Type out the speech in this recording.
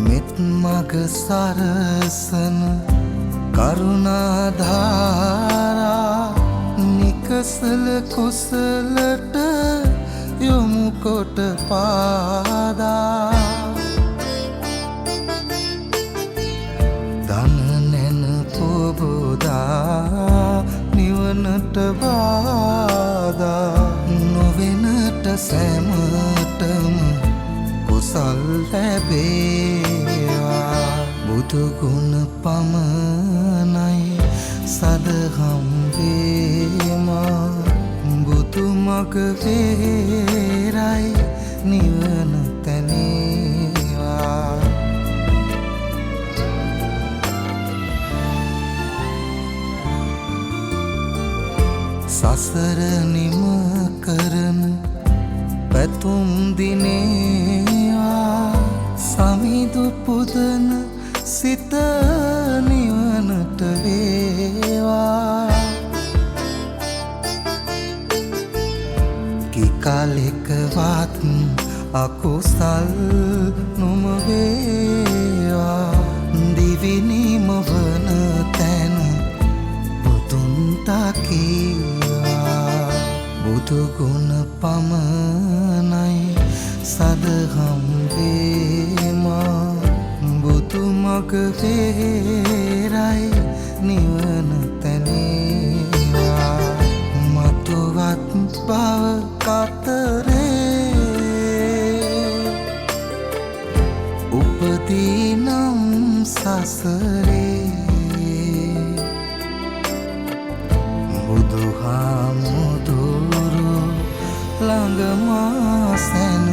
මෙත් මග සරසන කරුණාධාරා නිකසල කුසලට යොමු කොට පාදා දන නැන පොබෝදා නිවනට බාදා නොවෙනට සැමටම කුසල් ලැබේවා බුදුගුණ පමණයි සදහම් වේමා බුදු මග වේරයි නිවන තැනේවා සසර නිම කරන පැතුම් දිනේවා සමිදු පුදන සිත නිවනට වේවා කිකලෙකවත් අකුසල් නොම වේවා දිවිනිම වන තැන බුදුන් තකීවා බුදුගුණ පමණයි සදහම් වේමා බුදු මග වේරයි නිවන තැනේවා මතුවත් බව කතරේ උපදීනම් සසරේ බුදුහාමුදුරු ළඟ මා සැන